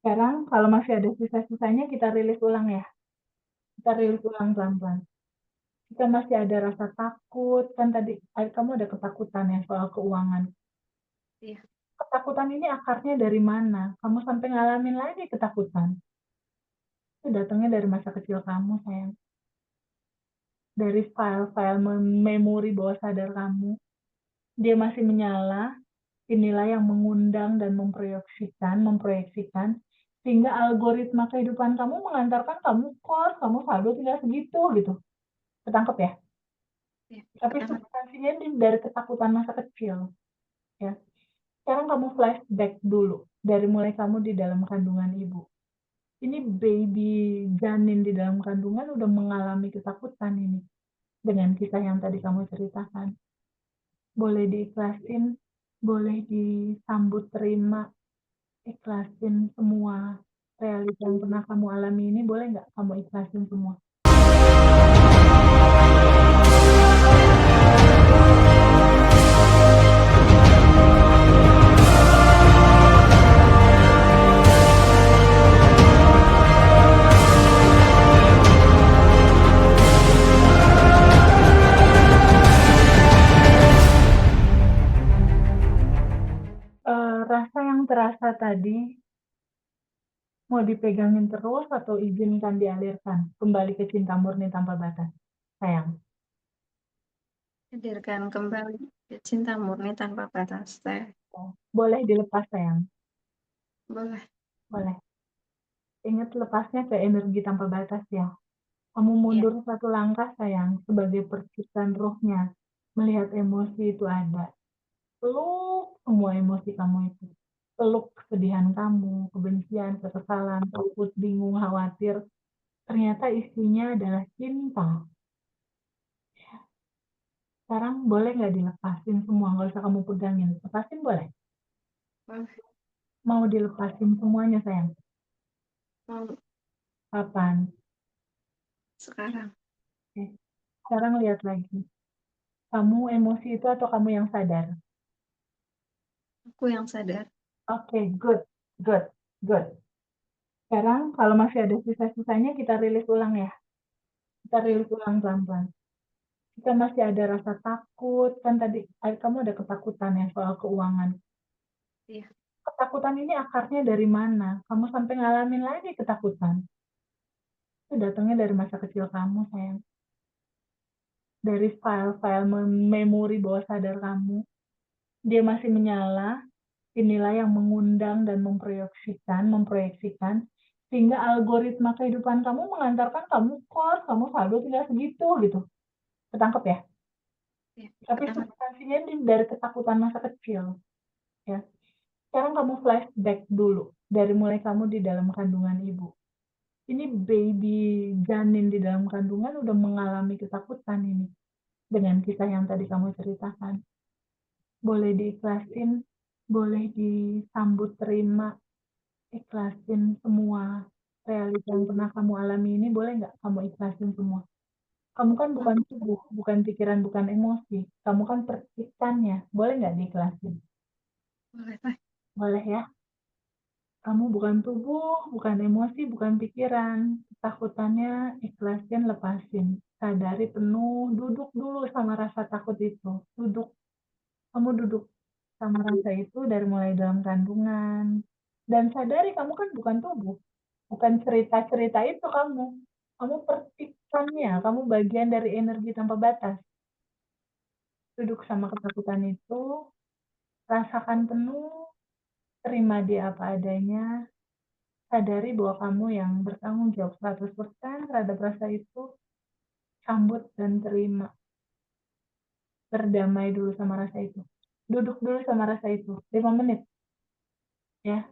Sekarang kalau masih ada sisa-sisanya kita rilis ulang ya. Kita Iya, rilis ulang pelan-pelan. Kita masih ada rasa takut, kan tadi kamu ada ketakutan ya soal keuangan. iya. Ketakutan ini akarnya dari mana? Kamu sampai ngalamin lagi ketakutan. Itu datangnya dari masa kecil kamu, sayang. Dari file-file memori bawah sadar kamu. Dia masih menyala, inilah yang mengundang dan memproyeksikan, sehingga algoritma kehidupan kamu mengantarkan kamu kos, kamu saldo tinggal segitu gitu. Ketangkep ya? Iya, Tapi ketangkap. substansinya ini dari ketakutan masa kecil, ya. Sekarang kamu flashback dulu, dari mulai kamu di dalam kandungan ibu. Ini baby janin di dalam kandungan udah mengalami ketakutan ini, dengan kisah yang tadi kamu ceritakan. Boleh diikhlasin, boleh disambut terima, ikhlasin semua realita yang pernah kamu alami ini, boleh nggak kamu ikhlasin semua? Rasa yang terasa tadi, mau dipegangin terus atau izinkan dialirkan kembali ke cinta murni tanpa batas? Sayang, Hadirkan kembali cinta murni tanpa batas. Saya boleh dilepas sayang, boleh. boleh. Ingat lepasnya ke energi tanpa batas ya. Kamu Iya, mundur satu langkah sayang, sebagai percikan rohnya. Melihat emosi itu ada. Peluk semua emosi kamu itu. Peluk kesedihan kamu, kebencian, kekesalan, takut, bingung, khawatir. Ternyata isinya adalah cinta. Sekarang boleh nggak dilepasin semua? Nggak usah kamu pegangin. Lepasin boleh? boleh. Mau dilepasin semuanya sayang? Mau Kapan? sekarang. Oke. Sekarang lihat lagi. Kamu emosi itu atau kamu yang sadar? Aku yang sadar. Oke, good, good, good. Sekarang kalau masih ada sisa-sisanya kita rilis ulang ya. Kita Iya, rilis ulang pelan-pelan. Kita masih ada rasa takut, kan tadi kamu ada ketakutan ya soal keuangan. iya. Ketakutan ini akarnya dari mana? Kamu sampai ngalamin lagi ketakutan. Itu datangnya dari masa kecil kamu, sayang. Dari file-file memori bawah sadar kamu. Dia masih menyala, inilah yang mengundang dan memproyeksikan, sehingga algoritma kehidupan kamu mengantarkan kamu kos, kamu saldo tinggal segitu gitu. Ketangkep ya? Iya, Tapi ketangkap. substansinya ini dari ketakutan masa kecil, ya. Sekarang kamu flashback dulu, dari mulai kamu di dalam kandungan ibu. Ini baby janin di dalam kandungan udah mengalami ketakutan ini, dengan kisah yang tadi kamu ceritakan. Boleh diikhlasin, boleh disambut terima, ikhlasin semua realita yang pernah kamu alami ini, boleh nggak kamu ikhlasin semua? Kamu kan Mau bukan tubuh, bukan pikiran, bukan emosi. Kamu kan percikannya, boleh nggak diikhlasin? boleh, Pak. Boleh ya? Kamu bukan tubuh, bukan emosi, bukan pikiran. Ketakutannya ikhlasin, lepasin. Sadari penuh, duduk dulu sama rasa takut itu. Duduk, kamu duduk sama rasa itu dari mulai dalam kandungan. Dan sadari kamu kan bukan tubuh, bukan cerita-cerita itu kamu. Kamu percikannya, kamu bagian dari energi tanpa batas. Duduk sama ketakutan itu, rasakan penuh, terima dia apa adanya, sadari bahwa kamu yang bertanggung jawab 100% terhadap rasa itu, sambut dan terima. Berdamai dulu sama rasa itu. Duduk dulu sama rasa itu. 5 menit, ya.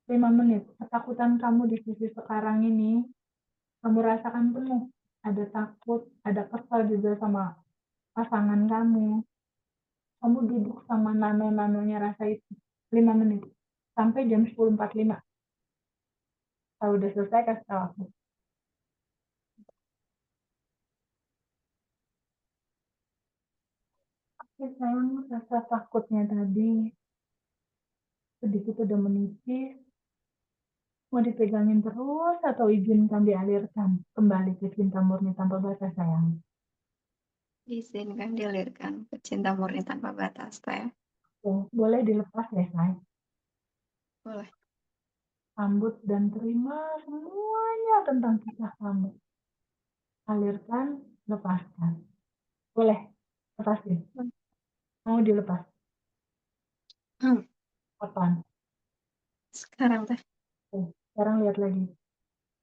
5 menit. Ketakutan kamu di sisi sekarang ini, kamu rasakan penuh. Ada takut, ada kesal juga sama pasangan kamu. Kamu duduk sama nano-nanonya rasa itu. 5 menit. Sampai jam 10.45. Kalau udah selesai, kasih tahu aku. Oke, sayang, rasa takutnya tadi sedikit udah menipis. Mau dipegangin terus atau izinkan dialirkan kembali ke cinta murni tanpa batas sayang? Izinkan dialirkan ke cinta murni tanpa batas, Teh. Tuh, boleh dilepas ya, say. Boleh. Sambut dan terima semuanya tentang kisah kamu. Alirkan, lepaskan. Boleh, lepasin. Mau dilepas. Hmm, Kapan? sekarang, Teh. Sekarang lihat lagi.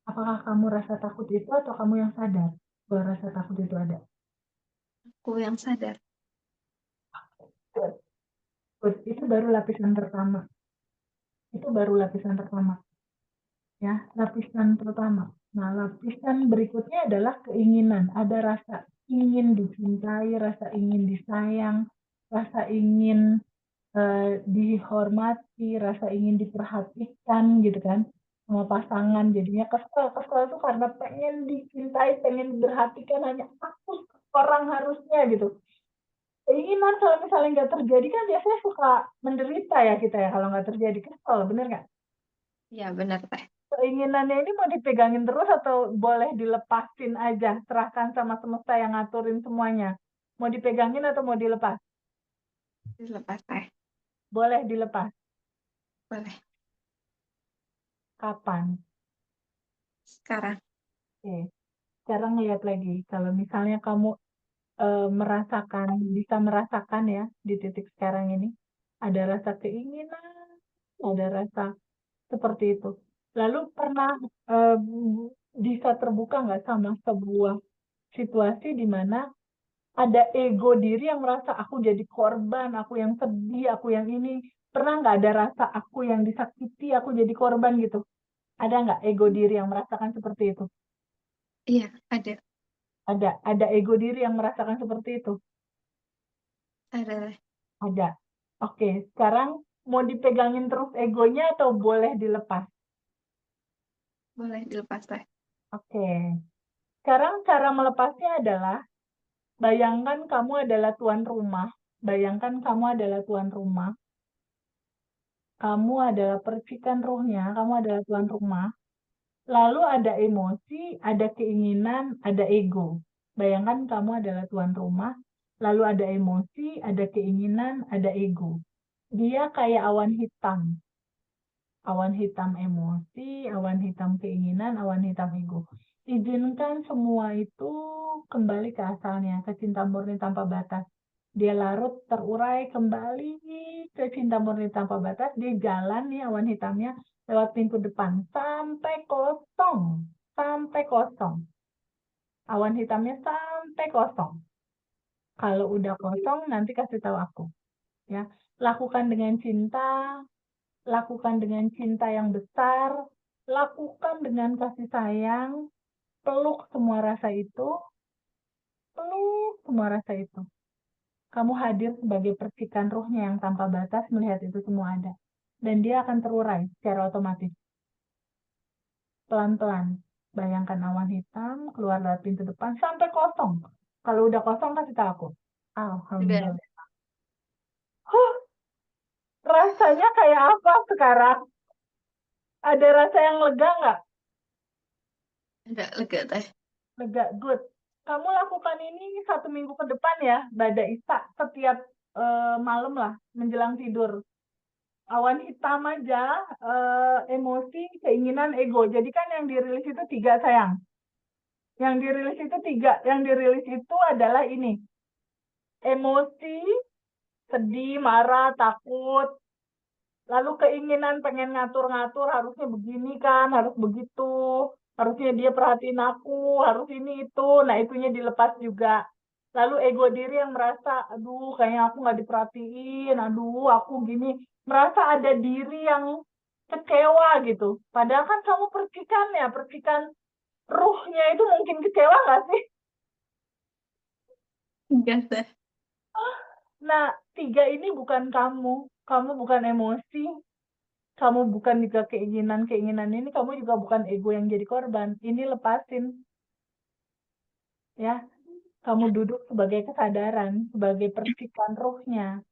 Apakah kamu rasa takut itu atau kamu yang sadar bahwa rasa takut itu ada? Aku yang sadar. Good. Good. Itu baru lapisan pertama. Itu baru lapisan pertama. Ya, lapisan pertama. Nah, lapisan berikutnya adalah keinginan. Ada rasa ingin dicintai, rasa ingin disayang, rasa ingin dihormati, rasa ingin diperhatikan gitu kan sama pasangan. Jadinya kesel itu karena pengen dicintai, pengen diperhatikan, hanya aku orang harusnya gitu. Keinginan kalau misalnya nggak terjadi kan biasanya suka menderita ya kita ya kalau nggak terjadi, kesel, bener nggak? Iya, benar, Teh. Keinginannya ini mau dipegangin terus atau boleh dilepasin aja, serahkan sama semesta yang ngaturin semuanya? Mau dipegangin atau mau dilepas? Dilepas, Teh. Boleh dilepas. Boleh. Kapan? Sekarang. Oke. Sekarang lihat lagi, kalau misalnya kamu merasakan, bisa merasakan ya di titik sekarang ini, ada rasa keinginan, ada rasa seperti itu. Lalu pernah eh, bisa terbuka nggak sama sebuah situasi di mana ada ego diri yang merasa aku jadi korban, aku yang sedih, aku yang ini. Pernah nggak ada rasa aku yang disakiti, aku jadi korban gitu? Ada nggak ego diri yang merasakan seperti itu? Iya, ada. Ada ego diri yang merasakan seperti itu? Ada, Teh. Ada. Oke, sekarang mau dipegangin terus egonya atau boleh dilepas? Boleh dilepas, Teh. Oke. Sekarang cara melepasnya adalah bayangkan kamu adalah tuan rumah. Bayangkan kamu adalah tuan rumah. Kamu adalah percikan rohnya, kamu adalah tuan rumah. Lalu ada emosi, ada keinginan, ada ego. Bayangkan kamu adalah tuan rumah, lalu ada emosi, ada keinginan, ada ego. Dia kayak awan hitam. Awan hitam emosi, awan hitam keinginan, awan hitam ego. Izinkan semua itu kembali ke asalnya, ke cinta murni tanpa batas. Dia larut, terurai kembali ke cinta murni tanpa batas. Dia jalan nih awan hitamnya lewat pintu depan sampai kosong, sampai kosong. Awan hitamnya sampai kosong. Kalau udah kosong, nanti kasih tahu aku. Ya, lakukan dengan cinta, lakukan dengan cinta yang besar, lakukan dengan kasih sayang, peluk semua rasa itu, peluk semua rasa itu. Kamu hadir sebagai percikan ruhnya yang tanpa batas melihat itu semua ada. Dan dia akan terurai secara otomatis. Pelan-pelan. Bayangkan awan hitam keluar lewat pintu depan sampai kosong. Kalau udah kosong kasih tahu aku. Sudah Alhamdulillah. ada. Huh, rasanya kayak apa sekarang? Ada rasa yang lega nggak? Ada lega, Teh. Lega, good. Kamu lakukan ini 1 minggu ke depan ya, Bada Isa, setiap malam lah, menjelang tidur. Awan hitam aja, emosi, keinginan, ego. Jadi kan yang dirilis itu 3, sayang. Yang dirilis itu 3. Yang dirilis itu adalah ini. Emosi, sedih, marah, takut. Lalu keinginan pengen ngatur-ngatur, harusnya begini kan, harus begitu. Harusnya dia perhatiin aku, harus ini itu. Nah, itunya dilepas juga. Lalu ego diri yang merasa, aduh kayaknya aku nggak diperhatiin, aduh aku gini. Merasa ada diri yang kecewa gitu. Padahal kan kamu percikan ya, percikan ruhnya itu mungkin kecewa nggak sih? Enggak, Teh. Nah, 3 ini bukan kamu. Kamu bukan emosi, kamu bukan juga keinginan-keinginan ini, kamu juga bukan ego yang jadi korban. Ini lepasin, ya. Kamu Ya, duduk sebagai kesadaran, sebagai percikan ruhnya.